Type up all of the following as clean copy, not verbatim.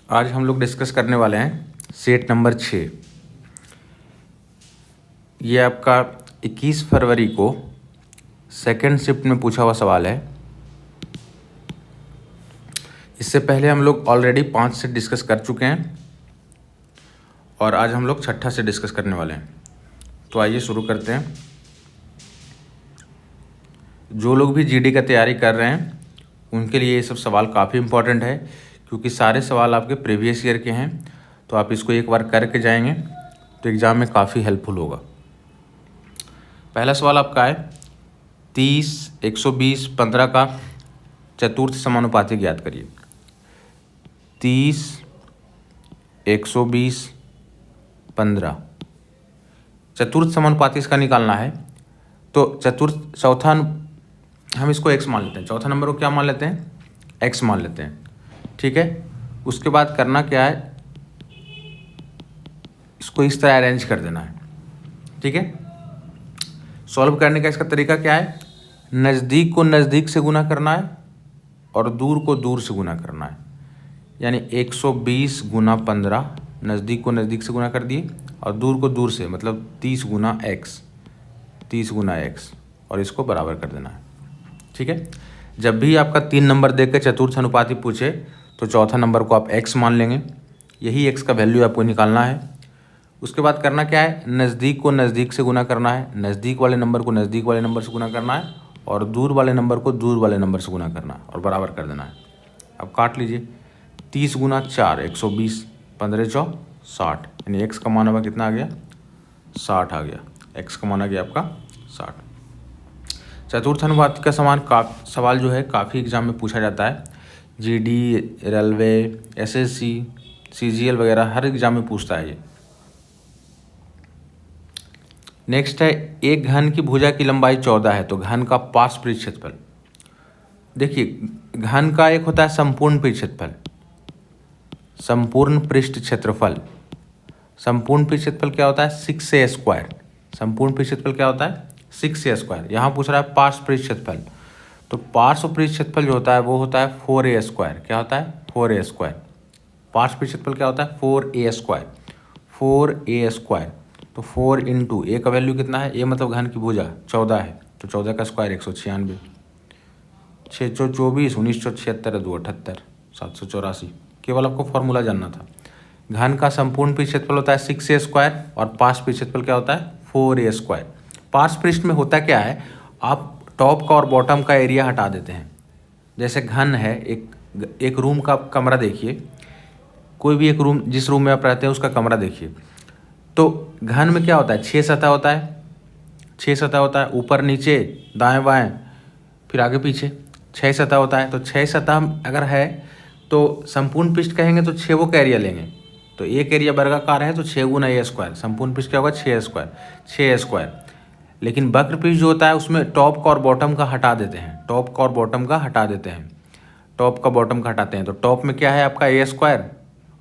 आज हम लोग डिस्कस करने वाले हैं सेट नंबर 6। ये आपका 21 फरवरी को सेकंड शिफ्ट में पूछा हुआ सवाल है। इससे पहले हम लोग ऑलरेडी 5 से डिस्कस कर चुके हैं और आज हम लोग छठा से डिस्कस करने वाले हैं। तो आइए शुरू करते हैं। जो लोग भी जीडी का तैयारी कर रहे हैं उनके लिए ये सब सवाल काफ़ी इम्पोर्टेंट है, क्योंकि सारे सवाल आपके प्रीवियस ईयर के हैं। तो आप इसको एक बार करके जाएंगे तो एग्ज़ाम में काफ़ी हेल्पफुल होगा। पहला सवाल आपका है 30, 120, 15 का चतुर्थ समानुपाती ज्ञात करिए। 30, 120, 15 चतुर्थ समानुपाती इसका निकालना है। तो चतुर्थ चौथा हम इसको x मान लेते हैं, चौथा नंबर को क्या मान लेते हैं, x मान लेते हैं। ठीक है, उसके बाद करना क्या है, इसको इस तरह अरेंज कर देना है। ठीक है, सॉल्व करने का इसका तरीका क्या है, नज़दीक को नज़दीक से गुना करना है और दूर को दूर से गुना करना है। यानी 120 गुना 15, नज़दीक को नज़दीक से गुना कर दिए और दूर को दूर से, मतलब 30 गुना x, 30 गुना x, और इसको बराबर कर देना है। ठीक है, जब भी आपका 3 नंबर देख के चतुर्थ अनुपाती पूछे तो चौथा नंबर को आप x मान लेंगे। यही x का वैल्यू आपको निकालना है। उसके बाद करना क्या है, नज़दीक को नज़दीक से गुना करना है, नज़दीक वाले नंबर को नज़दीक वाले नंबर से गुना करना है और दूर वाले नंबर को दूर वाले नंबर से गुना करना है और बराबर कर देना है। अब काट लीजिए, 30 गुना 4 120, 15 चौ 60, यानी x का मान आपका कितना आ गया, 60 आ गया। x का मान आ गया आपका 60। चतुर्थ अनुपाती का सवाल जो है काफ़ी एग्जाम में पूछा जाता है। जीडी, रेलवे, एसएससी, सीजीएल वगैरह हर एग्जाम में पूछता है ये। नेक्स्ट है, एक घन की भुजा की लंबाई 14 है तो घन का पार्श्व पृष्ठ क्षेत्रफल। देखिए, घन का एक होता है संपूर्ण पृष्ठ क्षेत्रफल, संपूर्ण पृष्ठ क्षेत्रफल। संपूर्ण पृष्ठ क्षेत्रफल क्या होता है, 6a स्क्वायर। संपूर्ण पृष्ठ क्षेत्रफल क्या होता है, 6a स्क्वायर। यहाँ पूछ रहा है पार्श्व पृष्ठ क्षेत्रफल, तो पार्श्व पृष्ठ क्षेत्रफल जो होता है वो होता है 4a स्क्वायर। क्या होता है, 4a स्क्वायर। पार्श्व पृष्ठ क्षेत्रफल क्या होता है, 4a स्क्वायर, 4a स्क्वायर। तो 4 इंटू ए का वैल्यू कितना है, ए मतलब घन की भुजा 14 है, तो 14 का स्क्वायर 196, 6 चौ 24, 19 चौ 76, 2 78, 784। केवल आपको फॉर्मूला जानना था। घन का संपूर्ण पृष्ठ क्षेत्रफल होता है 6a स्क्वायर और पार्श्व पृष्ठ क्षेत्रफल क्या होता है, 4a स्क्वायर। पार्श्व पृष्ठ में होता क्या है, आप टॉप का और बॉटम का एरिया हटा देते हैं। जैसे घन है, एक रूम का कमरा देखिए, कोई भी एक रूम, जिस रूम में आप रहते हैं उसका कमरा देखिए। तो घन में क्या होता है, 6 सतह होता है, 6 सतह होता है, ऊपर नीचे दाएं बाएं फिर आगे पीछे 6 सतह होता है। तो 6 सतह अगर है तो संपूर्ण पृष्ठ कहेंगे तो 6 वो का एरिया लेंगे। तो एक एरिया वर्गाकार है तो 6 गुना a स्क्वायर, संपूर्ण पृष्ठ क्या होगा, 6 स्क्वायर, 6 स्क्वायर। लेकिन वक्र पृष्ठ जो होता है उसमें टॉप का और बॉटम का हटा देते हैं, टॉप का और बॉटम का हटा देते हैं, टॉप का बॉटम का हटाते हैं। तो टॉप में क्या है आपका a स्क्वायर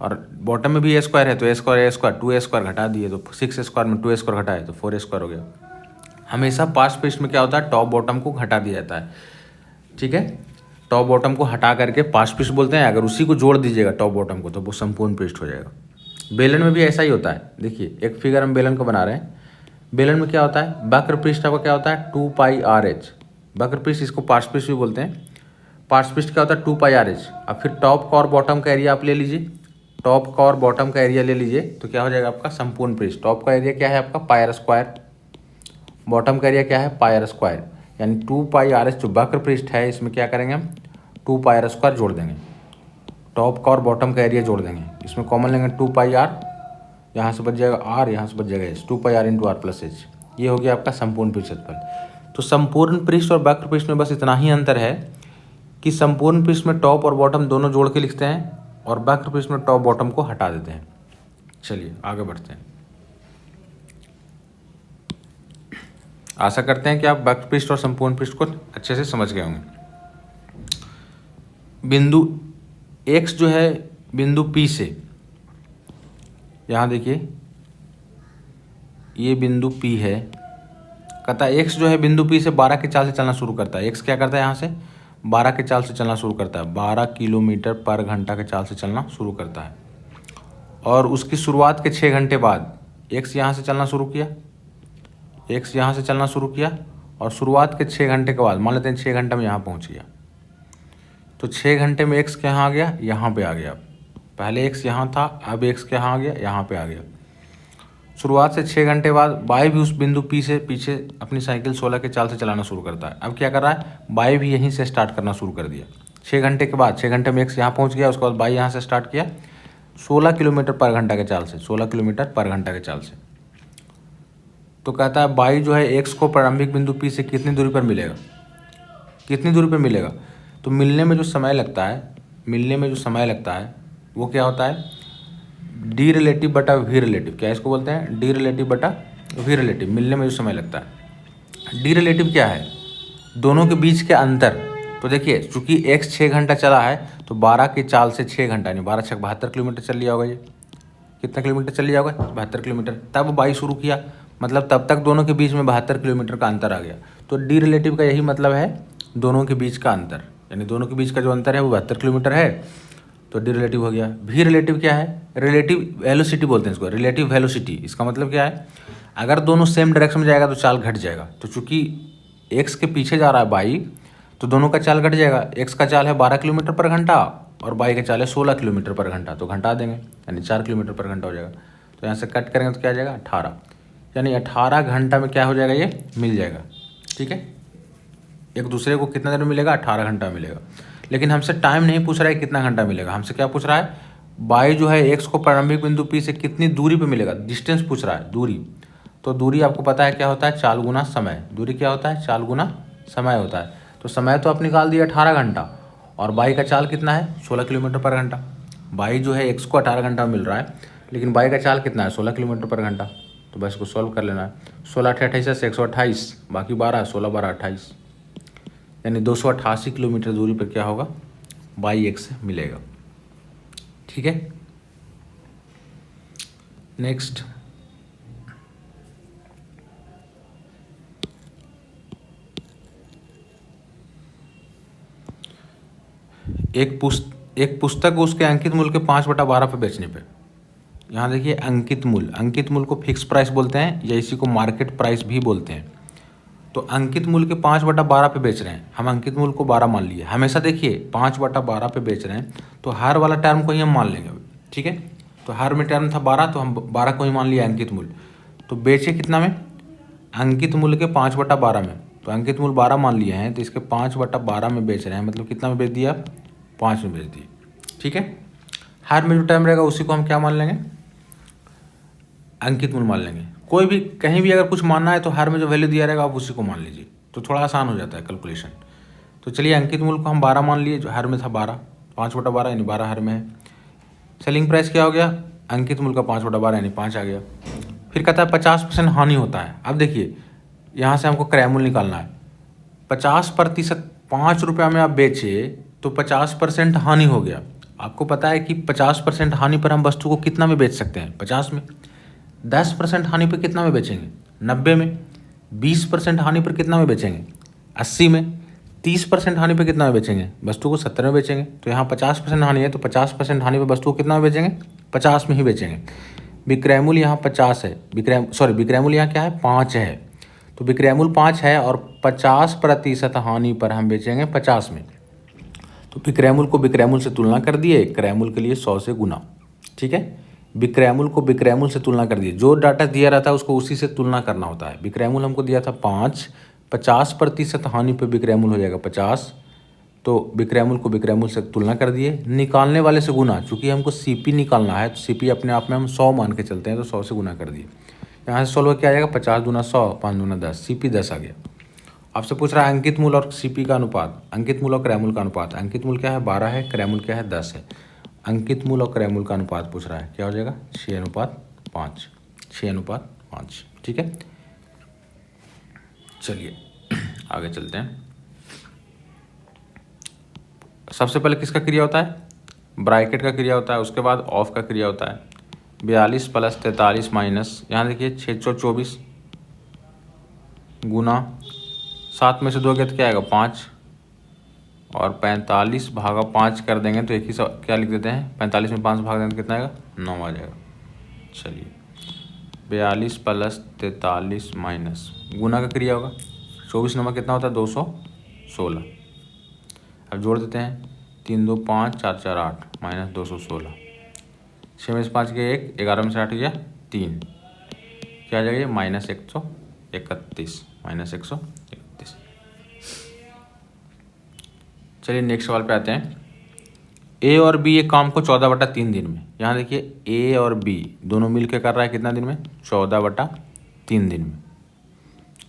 और बॉटम में भी a स्क्वायर है, तो a स्क्वायर 2a स्क्वायर घटा दिए, तो 6 स्क्वायर में 2a स्क्वायर घटाए तो 4a स्क्वायर हो गया। हमेशा पार्श्व पृष्ठ में क्या होता है, टॉप बॉटम को हटा दिया जाता है। ठीक है, टॉप बॉटम को हटा करके पार्श्व पृष्ठ बोलते हैं। अगर उसी को जोड़ दीजिएगा टॉप बॉटम को तो वो संपूर्ण पृष्ठ हो जाएगा। बेलन में भी ऐसा ही होता है। देखिए, एक फिगर हम बेलन को बना रहे हैं। बेलन में क्या होता है, वक्र पृष्ठ का क्या होता है, 2πrh। वक्र पृष्ठ, इसको पार्श्व पृष्ठ भी बोलते हैं। पार्श्व पृष्ठ क्या होता है, 2πrh। अब फिर टॉप का और बॉटम का एरिया आप ले लीजिए, टॉप का और बॉटम का एरिया ले लीजिए, तो क्या हो जाएगा आपका संपूर्ण पृष्ठ। टॉप का एरिया क्या है आपका, पायर स्क्वायर, बॉटम का एरिया क्या है, पायर स्क्वायर। यानी 2πrh जो वक्र पृष्ठ है इसमें क्या करेंगे हम, 2πr स्क्वायर जोड़ देंगे, टॉप का और बॉटम का एरिया जोड़ देंगे। इसमें कॉमन लेंगे 2πr, यहाँ से बच जाएगा r, यहाँ से बच जाएगा h, 2πr into r plus h। ये हो गया आपका संपूर्ण पृष्ठ क्षेत्रफल। तो संपूर्ण पृष्ठ और वक्र पृष्ठ में बस इतना ही अंतर है कि संपूर्ण पृष्ठ में टॉप और बॉटम दोनों जोड़ के लिखते हैं और वक्र पृष्ठ में टॉप बॉटम को हटा देते हैं। चलिए आगे बढ़ते हैं। आशा करते हैं कि आप वक्र पृष्ठ और संपूर्ण पृष्ठ को अच्छे से समझ गए होंगे। बिंदु x जो है बिंदु P से, यहाँ देखिए ये बिंदु P है, कहता है x जो है बिंदु P से 12 की चाल से चलना शुरू करता है। x क्या करता है, यहाँ से 12 के चाल से चलना शुरू करता है, 12 किलोमीटर पर घंटा के चाल से चलना शुरू करता है। और उसकी शुरुआत के 6 घंटे बाद एक्स यहाँ से चलना शुरू किया, एक्स यहाँ से चलना शुरू किया, और शुरुआत के 6 घंटे के बाद मान लेते हैं 6 घंटे में यहाँ पहुँच गया, तो 6 घंटे में एक्स कहाँ आ गया, यहाँ पे आ गया। पहले एक्स यहाँ था, अब एक्स कहाँ आ गया, यहाँ पे आ गया। शुरुआत से 6 घंटे बाद वाई भी उस बिंदु पी से पीछे अपनी साइकिल 16 के चाल से चलाना शुरू करता है। अब क्या कर रहा है, वाई भी यहीं से स्टार्ट करना शुरू कर दिया। 6 घंटे के बाद 6 घंटे में एक्स यहाँ पहुँच गया, उसके बाद वाई यहाँ से स्टार्ट किया 16 किलोमीटर पर घंटा के चाल से, 16 किलोमीटर पर घंटा के चाल से। तो कहता है वाई जो है एक्स को प्रारंभिक बिंदु पी से कितनी दूरी पर मिलेगा, कितनी दूरी पर मिलेगा। तो मिलने में जो समय लगता है, मिलने में जो समय लगता है वो क्या होता है, डी रिलेटिव बटा वी रिलेटिव। क्या इसको बोलते हैं, डी रिलेटिव बटा वी रिलेटिव। मिलने में जो समय लगता है, डी रिलेटिव क्या है, दोनों के बीच के अंतर। तो देखिए चूंकि एक्स 6 घंटा चला है तो 12 की चाल से 6 घंटा यानी 12 6 72 किलोमीटर चल लिया होगा। ये कितना किलोमीटर चल लिया होगा, 72 किलोमीटर। तब वाई शुरू किया, मतलब तब तक दोनों के बीच में 72 किलोमीटर का अंतर आ गया। तो डी रिलेटिव का यही मतलब है, दोनों के बीच का अंतर, यानी दोनों के बीच का जो अंतर है वो 72 किलोमीटर है, तो डी रिलेटिव हो गया। वी रिलेटिव क्या है, रिलेटिव वेलोसिटी बोलते हैं इसको, रिलेटिव वेलोसिटी। इसका मतलब क्या है, अगर दोनों सेम डायरेक्शन में जाएगा तो चाल घट जाएगा। तो चूंकि एक्स के पीछे जा रहा है वाई, तो दोनों का चाल घट जाएगा। एक्स का चाल है 12 किलोमीटर पर घंटा और वाई का चाल है 16 किलोमीटर पर घंटा, तो घंटा देंगे यानी 4 किलोमीटर पर घंटा हो जाएगा। तो यहाँ से कट करेंगे तो क्या आ जाएगा, 18, यानी 18 घंटा में क्या हो जाएगा, ये मिल जाएगा। ठीक है, एक दूसरे को कितना देर में मिलेगा, 18 घंटा मिलेगा। लेकिन हमसे टाइम नहीं पूछ रहा है कितना घंटा मिलेगा, हमसे क्या पूछ रहा है, वाई जो है एक्स को प्रारंभिक बिंदु पी से कितनी दूरी पे मिलेगा, डिस्टेंस पूछ रहा है, दूरी। तो दूरी आपको पता है क्या होता है, चाल गुना समय। दूरी क्या होता है, चाल गुना समय होता है। तो समय तो आप निकाल दिया 18 घंटा, और वाई का चाल कितना है, 16 किलोमीटर पर घंटा। वाई जो है एक्स को 18 घंटा मिल रहा है, लेकिन वाई का चाल कितना है, 16 किलोमीटर पर घंटा। तो बस इसको सॉल्व कर लेना है। 16 28 से 128, बाकी 12, 16 12 28, यानी 288 किलोमीटर दूरी पर क्या होगा, वाई एक्स मिलेगा। ठीक है, नेक्स्ट एक पुस्तक उसके अंकित मूल्य के 5/12 पे बेचने पे, यहाँ देखिए अंकित मूल्य को फिक्स प्राइस बोलते हैं या इसी को मार्केट प्राइस भी बोलते हैं। तो अंकित मूल्य के 5/12 पे बेच रहे हैं, हम अंकित मूल्य को 12 मान लिए। हमेशा देखिए 5/12 पे बेच रहे हैं तो हर वाला टर्म को ही हम मान लेंगे। ठीक है, तो हर में टर्म था 12, तो हम 12 को ही मान लिया अंकित मूल्य। तो बेचे कितना में, अंकित मूल्य के 5/12 में। तो अंकित मूल्य 12 मान लिए हैं, तो इसके 5/12 में बेच रहे हैं, मतलब कितना में बेच दिया, 5 में बेच दिए। ठीक है, हर में जो टर्म रहेगा उसी को हम क्या मान लेंगे, अंकित मूल्य मान लेंगे। कोई भी कहीं भी अगर कुछ मानना है तो हर में जो वैल्यू दिया रहेगा आप उसी को मान लीजिए, तो थोड़ा आसान हो जाता है कैलकुलेशन। तो चलिए अंकित मूल्य को हम 12 मान लिए, जो हर में था 12, 5/12 यानी 12 हर में है। सेलिंग प्राइस क्या हो गया, अंकित मूल्य का 5/12 यानी 5 आ गया। फिर कहता है 50% हानि होता है। अब देखिए यहाँ से हमको क्रय मूल्य निकालना है। 50%, 5 रुपया में आप बेचे तो 50% हानि हो गया। आपको पता है कि 50% हानि पर हम वस्तु को कितना में बेच सकते हैं, 50 में। 10% हानि पर कितना में बेचेंगे, 90 में। 20% हानि पर कितना में बेचेंगे, 80 में। 30% हानि पर कितना में बेचेंगे, वस्तु को 70 में बेचेंगे। तो यहाँ 50% हानि है, तो 50% हानि पर वस्तु को कितना में बेचेंगे, 50 में ही बेचेंगे। विक्रय मूल्य यहाँ 50 है, विक्रय मूल्य यहाँ क्या है, 5 है। तो विक्रय मूल्य 5 है और 50% हानि पर हम बेचेंगे 50 में। तो विक्रय मूल्य को विक्रय मूल्य से तुलना कर दिए, क्रय मूल्य के लिए 100 से गुना। ठीक है, विक्रय मूल्य को विक्रय मूल्य से तुलना कर दिए, जो डाटा दिया रहता है उसको उसी से तुलना करना होता है। विक्रय मूल्य हमको दिया था 5, 50% हानि पर विक्रय मूल्य हो जाएगा 50। तो विक्रय मूल्य को विक्रय मूल्य से तुलना कर दिए, निकालने वाले से गुना। चूंकि हमको सीपी निकालना है तो सीपी अपने आप में हम 100 मान के चलते हैं, तो 100 से गुना कर दिए। यहाँ से सॉल्व क्या आ जाएगा, 50 दूना 100, 5 दूना 10, सीपी 10 आ गया। आपसे पूछ रहा है अंकित मूल्य और सीपी का अनुपात, अंकित मूल्य और क्रय मूल्य का अनुपात। अंकित मूल्य क्या है, 12 है, क्रय मूल्य क्या है, 10 है। अंकित मूल्य और क्रय मूल्य का अनुपात पूछ रहा है, क्या हो जाएगा, 6:5, 6:5। ठीक है, चलिए आगे चलते हैं। सबसे पहले किसका क्रिया होता है, ब्रैकेट का क्रिया होता है, उसके बाद ऑफ का क्रिया होता है। 42 + 43 माइनस, यहाँ देखिए 624 गुना 7 में से 2 गया तो क्या आएगा, 5, और 45 भागा 5 कर देंगे तो एक ही क्या लिख देते हैं, 45 में 5 भाग देंगे तो कितना आएगा, 9 आ जाएगा। चलिए 42 प्लस 43 माइनस गुना का क्रिया होगा, 24 नंबर कितना होता है, 216। अब जोड़ देते हैं, 3 2 5 4 4 8 माइनस 216, 6 में से 5 के 1, 11 में से 8 गया 3, क्या आ जाएगा, माइनस 131, माइनस 131। चलिए नेक्स्ट सवाल पे आते हैं। ए और बी एक काम को 14/3 दिन में, यहाँ देखिए ए और बी दोनों मिलकर कर रहा है कितना दिन में, 14/3 दिन में,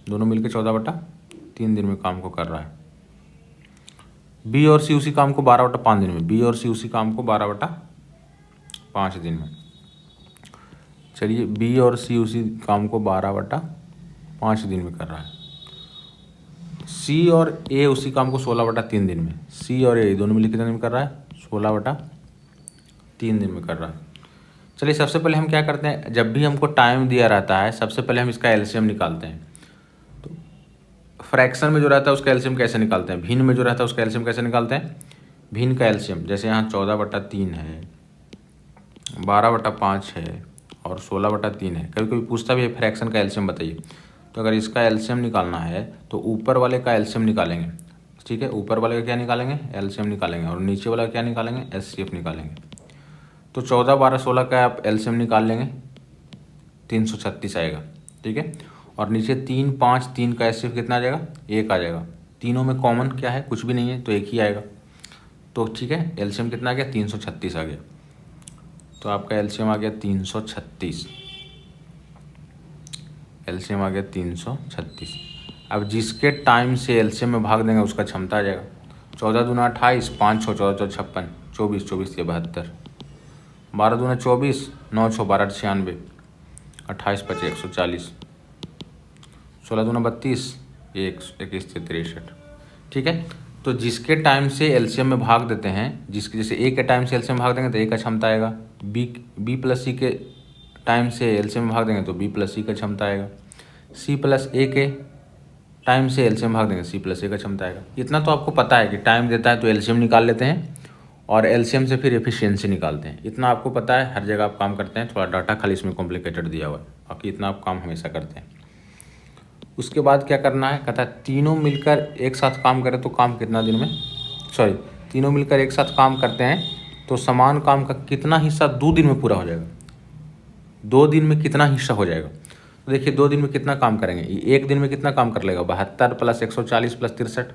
दोनों मिलकर 14/3 दिन में काम को कर रहा है। बी और सी उसी काम को 12/5 दिन में, बी और सी उसी काम को 12/5 दिन में। चलिए बी और सी उसी काम को 12/5 दिन में कर रहा है। सी और ए उसी काम को 16/3 दिन में, सी और ए दोनों मिलकर कितने दिन में कर रहा है, 16/3 दिन में कर रहा है। चलिए सबसे पहले हम क्या करते हैं, जब भी हमको टाइम दिया रहता है सबसे पहले हम इसका एलसीएम निकालते हैं। तो फ्रैक्शन में जो रहता है उसका एलसीएम कैसे निकालते हैं, भिन्न में जो रहता है उसका एलसीएम कैसे निकालते हैं, भिन्न का एलसीएम, जैसे यहाँ 14/3 है, 12/5 है और 16/3 है। कभी कभी पूछता भी है फ्रैक्शन का एलसीएम बताइए, तो अगर इसका एलसीएम निकालना है तो ऊपर वाले का एलसीएम निकालेंगे, ठीक है, ऊपर वाले का क्या निकालेंगे, एलसीएम निकालेंगे, और नीचे वाला क्या निकालेंगे, एचसीएफ निकालेंगे। तो 14 12 16 का आप एलसीएम निकाल लेंगे, 336 आएगा, ठीक है, और नीचे 3 5 3 का एचसीएफ कितना आ जाएगा, 1 आ जाएगा। तीनों में कॉमन क्या है, कुछ भी नहीं है तो 1 ही आएगा। तो ठीक है, एलसीएम कितना आ गया, 336 आ गया। तो आपका एलसीएम आ गया 336, एलसीएम आ गया 336। अब जिसके टाइम से एलसीएम में भाग देंगे उसका क्षमता आ जाएगा। 14 दूना 28, 5 6 14 56, 24 24 ये 72, 12 दूना 24, 9 6 12 96, 28 5 140, 16 दूना 32, 21 63। ठीक है, तो जिसके टाइम से एलसीएम में भाग देते हैं, जिसके जैसे ए के टाइम से एलसीएम भाग देंगे तो ए का क्षमता आएगा, बी प्लस सी के टाइम से एलसीएम में भाग देंगे तो बी प्लस सी का क्षमता आएगा, सी प्लस ए के टाइम से एलसीएम भाग देंगे सी प्लस ए का क्षमता आएगा। इतना तो आपको पता है कि टाइम देता है तो एलसीएम निकाल लेते हैं और एलसीएम से फिर एफिशिएंसी निकालते हैं। इतना आपको पता है, हर जगह आप काम करते हैं, थोड़ा डाटा खाली इसमें कॉम्प्लिकेटेड दिया हुआ है, बाकी इतना आप काम हमेशा करते हैं। उसके बाद क्या करना है, कहता है तीनों मिलकर एक साथ काम करें तो काम कितना दिन में, तीनों मिलकर एक साथ काम करते हैं तो समान काम का कितना हिस्सा 2 दिन में पूरा हो जाएगा, 2 दिन में कितना हिस्सा हो जाएगा। तो देखिए 2 दिन में कितना काम करेंगे, एक दिन में कितना काम कर लेगा, 72 + 140 + 63।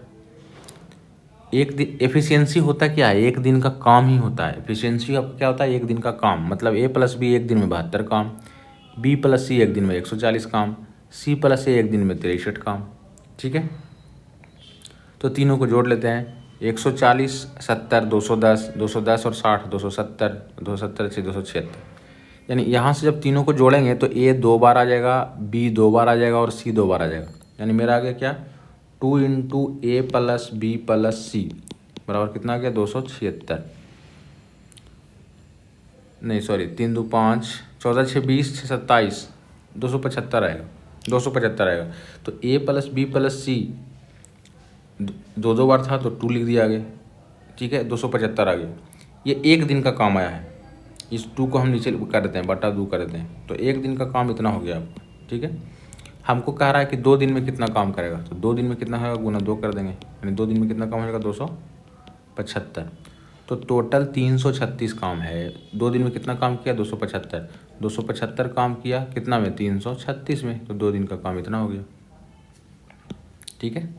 एक दिन एफिशिएंसी होता क्या है, एक दिन का काम ही होता है। एफिशिएंसी अब क्या होता है, एक दिन का काम, मतलब ए प्लस बी एक दिन में 72 काम, बी प्लस सी एक दिन में 140 काम, सी प्लस ए एक दिन में 63 काम। ठीक है, तो तीनों को जोड़ लेते हैं, 140 70 210 210 और 60 270 270 से 276। यानी यहाँ से जब तीनों को जोड़ेंगे तो ए 2 बार आ जाएगा, बी 2 बार आ जाएगा और सी 2 बार आ जाएगा। यानी मेरा आ गया क्या, 2 × ए + बी + सी बराबर कितना आ गया, 276। नहीं सॉरी, 3 2 5 14 6 20 6 27 275 आएगा, 275 आएगा। तो ए + बी + सी 2 बार था तो 2 लिख दिया आगे, ठीक है, 275 आ गया। ये एक दिन का काम आया है, इस 2 को हम नीचे कर देते हैं, बटा 2 कर देते हैं, तो एक दिन का काम इतना हो गया आपको। ठीक है, हमको कह रहा है कि 2 दिन में कितना काम करेगा, तो 2 दिन में कितना होगा, गुना 2 कर देंगे, यानी 2 दिन में कितना काम हो जाएगा, 275। तो टोटल 336 काम है, 2 दिन में कितना काम किया, 275 काम किया कितना में, 336 में, तो 2 दिन का काम इतना हो गया। ठीक है,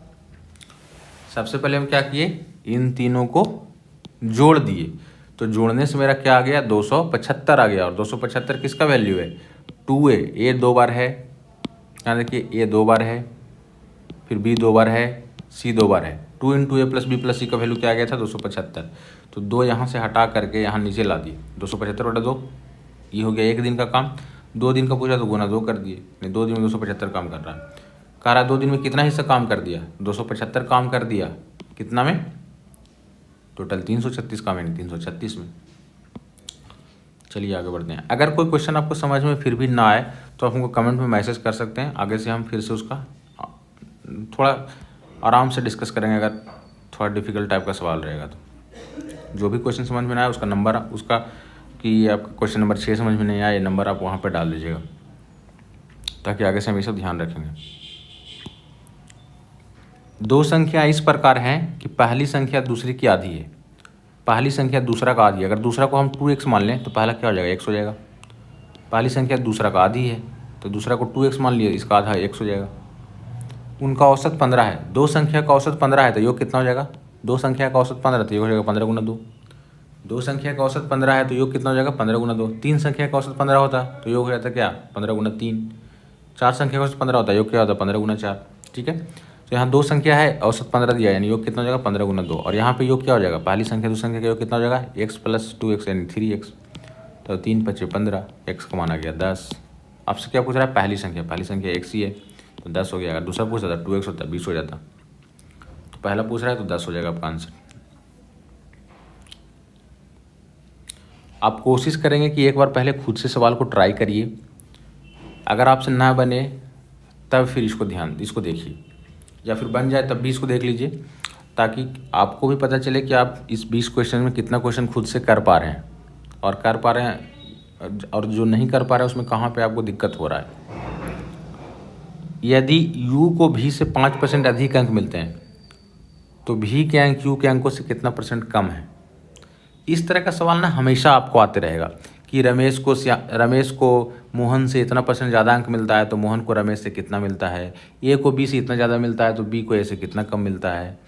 सबसे पहले हम क्या किए, इन तीनों को जोड़ दिए, तो जोड़ने से मेरा क्या आ गया, 275 आ गया। और 275 किसका वैल्यू है, 2a, ए 2 बार है, यहाँ देखिए ए 2 बार है, फिर बी 2 बार है, सी 2 बार है। 2 × ए + बी + सी का वैल्यू क्या आ गया था, 275। तो 2 यहाँ से हटा करके यहाँ नीचे ला दिए, 275/2, ये हो गया एक दिन का काम। 2 दिन का पूछा तो गुना 2 कर दिए, 2 दिन में 275 काम कर रहा है। कह रहा है 2 दिन में कितना हिस्सा काम कर दिया, 275 काम कर दिया, कितना में, टोटल 336 काम, यानी 336 में। चलिए आगे बढ़ते हैं। अगर कोई क्वेश्चन आपको समझ में फिर भी ना आए तो आप हमको कमेंट में मैसेज कर सकते हैं, आगे से हम फिर से उसका थोड़ा आराम से डिस्कस करेंगे। अगर थोड़ा डिफिकल्ट टाइप का सवाल रहेगा। तो जो भी क्वेश्चन समझ में ना आए उसका नंबर उसका कि आपका क्वेश्चन नंबर 6 समझ में नहीं आया, ये नंबर आप वहाँ पर डाल दीजिएगा, ताकि आगे से हम ये सब ध्यान रखेंगे। दो संख्या इस प्रकार हैं कि पहली संख्या दूसरी की आधी है, पहली संख्या दूसरा का आधी है। अगर दूसरा को हम 2x मान लें तो पहला क्या हो जाएगा, x हो जाएगा। पहली संख्या दूसरा का आधी है तो दूसरा को 2x मान लिया, इसका आधा x हो जाएगा। उनका औसत 15 है, दो संख्या का औसत 15 है तो योग कितना हो जाएगा, दो संख्या का औसत 15 तो योग हो जाएगा 15 गुना 2। दो संख्या का औसत 15 है तो योग कितना हो जाएगा 15 गुना 2। तीन संख्या का औसत 15 होता तो योग हो जाता क्या 15 गुना 3। चार संख्या का औसत 15 होता है, योग क्या होता है 15 गुना 4। ठीक है, तो यहाँ दो संख्या है, औसत 15 दिया, यानी योग कितना हो जाएगा 15 गुना 2। और यहाँ पे योग क्या हो जाएगा, पहली संख्या दूसरी संख्या का योग कितना हो जाएगा x प्लस 2x यानी 3x। तो 3 × 5 = 15, x का माना गया 10। आपसे क्या पूछ रहा है, पहली संख्या x ही है तो 10 हो गया। अगर दूसरा पूछ रहा था 2x होता 20 हो जाता, तो पहला पूछ रहा है तो 10 हो जाएगा आपका आंसर। आप कोशिश करेंगे कि एक बार पहले खुद से सवाल को ट्राई करिए, अगर आपसे ना बने तब फिर इसको देखिए, या फिर बन जाए तब भी इसको देख लीजिए, ताकि आपको भी पता चले कि आप इस 20 क्वेश्चन में कितना क्वेश्चन खुद से कर पा रहे हैं, और जो नहीं कर पा रहे हैं उसमें कहाँ पे आपको दिक्कत हो रहा है। यदि u को v से 5% अधिक अंक मिलते हैं तो v के अंक u के अंकों से कितना % कम है। इस तरह का सवाल ना हमेशा आपको आते रहेगा कि रमेश को मोहन से इतना % ज़्यादा अंक मिलता है तो मोहन को रमेश से कितना मिलता है, ए को बी से इतना ज़्यादा मिलता है तो बी को ए से कितना कम मिलता है।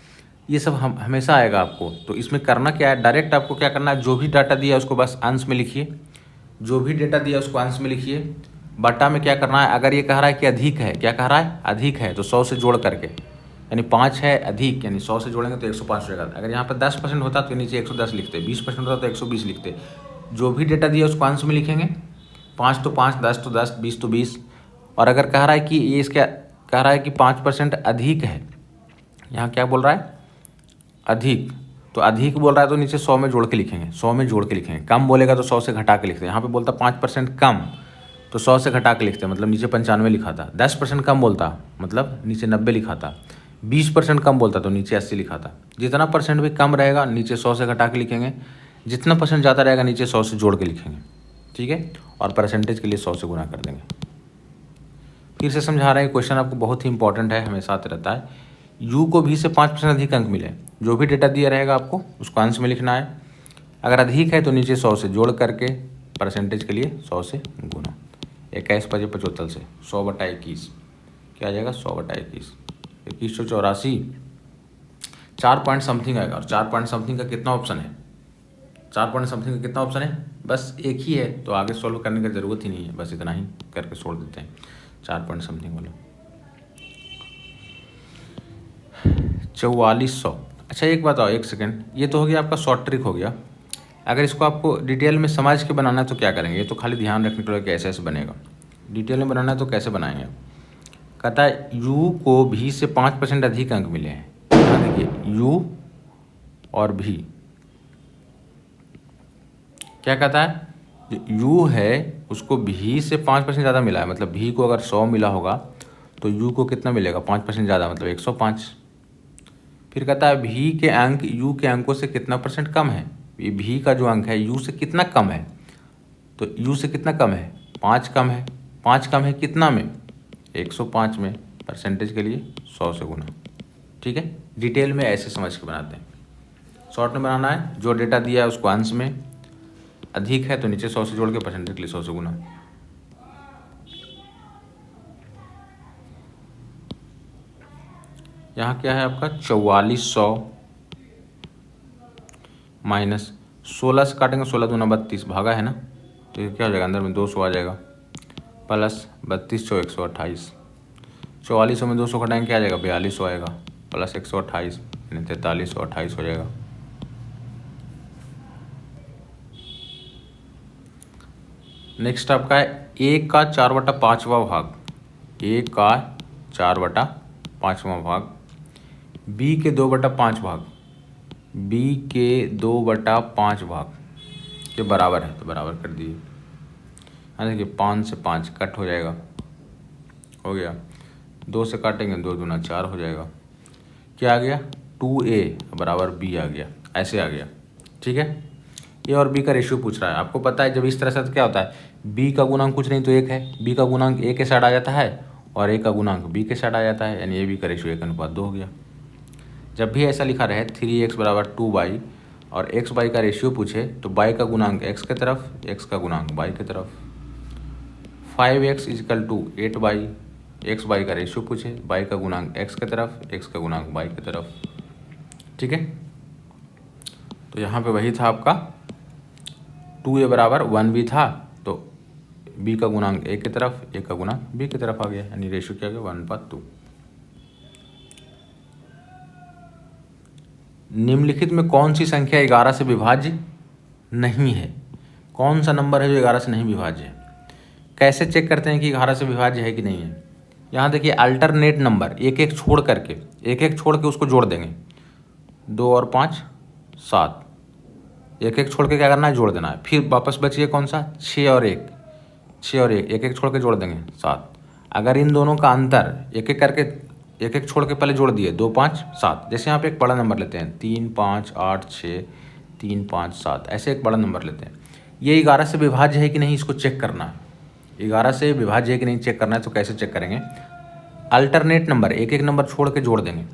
ये सब हमेशा आएगा आपको। तो इसमें करना क्या है, डायरेक्ट आपको क्या करना है, जो भी डाटा दिया है उसको बस अंश में लिखिए, जो भी डेटा दिया है उसको अंश में लिखिए। बटा में क्या करना है, अगर ये कह रहा है कि अधिक है, क्या कह रहा है अधिक है, तो 100 से जोड़ करके, यानी 5 है अधिक, यानी 100 से जोड़ेंगे तो 105 हो जाएगा। अगर यहाँ पर 10% होता तो नीचे 110 लिखते, 20% होता तो 120 लिखते। जो भी डेटा दिया उसको अंश में लिखेंगे, 5 तो 5, 10 तो 10, 20 तो 20। और अगर कह रहा है कि ये इसका कह रहा है कि 5% अधिक है, यहाँ क्या बोल रहा है अधिक, तो अधिक बोल रहा है तो नीचे 100 में जोड़ के लिखेंगे, 100 में जोड़ के लिखेंगे। कम बोलेगा तो 100 से घटा के लिखते हैं। यहाँ पे बोलता 5% कम तो 100 से घटा के लिखते हैं, मतलब नीचे 95 लिखा था। 10% कम बोलता मतलब नीचे 90 लिखा था। 20% कम बोलता तो नीचे 80 लिखा था। जितना % भी कम रहेगा नीचे 100 से घटा के लिखेंगे, जितना % ज़्यादा रहेगा नीचे 100 से जोड़ के लिखेंगे। ठीक है, और परसेंटेज के लिए 100 से गुना कर देंगे। फिर से समझा रहे हैं, क्वेश्चन आपको बहुत ही इंपॉर्टेंट है, हमेशा आते रहता है। u को v से 5% अधिक अंक मिले, जो भी डेटा दिया रहेगा आपको उसको अंश में लिखना है। अगर अधिक है तो नीचे 100 से जोड़ करके परसेंटेज के लिए 100 से गुना। 21 × 5 = 75 से 100/21 क्या आ जाएगा 100/21, 2184। 4 पॉइंट समथिंग आएगा। और 4 पॉइंट समथिंग का कितना ऑप्शन है, 4 पॉइंट समथिंग का कितना ऑप्शन है, बस एक ही है, तो आगे सॉल्व करने की ज़रूरत ही नहीं है, बस इतना ही करके छोड़ देते हैं 4 पॉइंट समथिंग वाला। 4400। अच्छा एक बात आओ, एक सेकेंड, ये तो हो गया आपका शॉर्ट ट्रिक हो गया। अगर इसको आपको डिटेल में समझ के बनाना है तो क्या करेंगे, ये तो खाली ध्यान रखने के लिए कैसे ऐसे बनेगा। डिटेल में बनाना है तो कैसे बनाएंगे, कहता है u को v से 5% अधिक अंक मिले हैं। यहाँ देखिए u और v, क्या कहता है, जो u है उसको v से 5% ज़्यादा मिला है, मतलब v को अगर 100 मिला होगा तो u को कितना मिलेगा 5% ज़्यादा, मतलब 105। फिर कहता है v के अंक u के अंकों से कितना % कम है। ये v का जो अंक है u से कितना कम है, तो u से कितना कम है 5 कम है। 5 कम है कितना में 105 में, परसेंटेज के लिए 100 से गुना। ठीक है, डिटेल में ऐसे समझ के बनाते हैं। शॉर्ट में बनाना है, जो डेटा दिया है उसको अंश में, अधिक है तो नीचे 100 से जोड़ के परसेंटेज के लिए 100 से गुना। यहाँ क्या है आपका 4400 माइनस 16 से काटेंगे, 16 दूना 32 भागा है ना, तो ये क्या हो जाएगा अंदर में 200 आ जाएगा, प्लस 32 × 128। 4400 में 200 घटाएंगे क्या आ जाएगा 4200 आएगा, प्लस 128 यानी 4328 हो जाएगा। नेक्स्ट आपका है 1 का 4/5वां भाग, 1 का 4/5वां भाग, b के 2/5 भाग, b के 2/5 भाग के बराबर है, तो बराबर कर दिए। हाँ देखिए 5 से 5 कट हो जाएगा, हो गया। 2 से काटेंगे 2 दूना 4 हो जाएगा। क्या आ गया 2a बराबर b आ गया, ऐसे आ गया। ठीक है, ए और बी का रेशियो पूछ रहा है। आपको पता है जब इस तरह से तो क्या होता है, बी का गुणांक कुछ नहीं तो 1 है, बी का गुणांक ए के साइड आ जाता है और ए का गुणांक बी के साइड आ जाता है, यानी ए बी का रेशियो 1:2 हो गया। जब भी ऐसा लिखा रहे 3x बराबर 2y और x y का रेशियो पूछे तो y का गुणांक x के तरफ, x का गुणांक y के तरफ। 5x is equal to 8y, x y का रेशियो पूछे, y का गुणांक x के तरफ, x का गुणांक y के तरफ। ठीक है, तो यहाँ पे वही था आपका 2a बराबर 1b था, तो b का गुणांक a की तरफ, a का गुणांक b की तरफ आ गया, यानी रेशियो क्या हो गया 1:2। निम्नलिखित में कौन सी संख्या 11 से विभाज्य नहीं है? कौन सा नंबर है जो 11 से नहीं विभाज्य है? कैसे चेक करते हैं कि 11 से विभाज्य है कि नहीं है? यहाँ देखिए अल्टरनेट नंबर एक एक छोड़ के उसको जोड़ देंगे। 2 और 5 7, एक एक छोड़ के क्या करना है, जोड़ देना है। फिर वापस बचिए कौन सा, 6 और 1, एक एक छोड़ के जोड़ देंगे 7। अगर इन दोनों का अंतर एक एक करके, एक एक छोड़ के पहले जोड़ दिए, 2 5 7। जैसे यहाँ पे एक बड़ा नंबर लेते हैं 3 5 8 6 3 5 7, ऐसे एक बड़ा नंबर लेते हैं। ये 11 से विभाज्य है कि नहीं इसको चेक करना है। 11 से विभाज्य है कि नहीं चेक करना है, तो कैसे चेक करेंगे? अल्टरनेट नंबर एक एक नंबर छोड़ के जोड़ देंगे।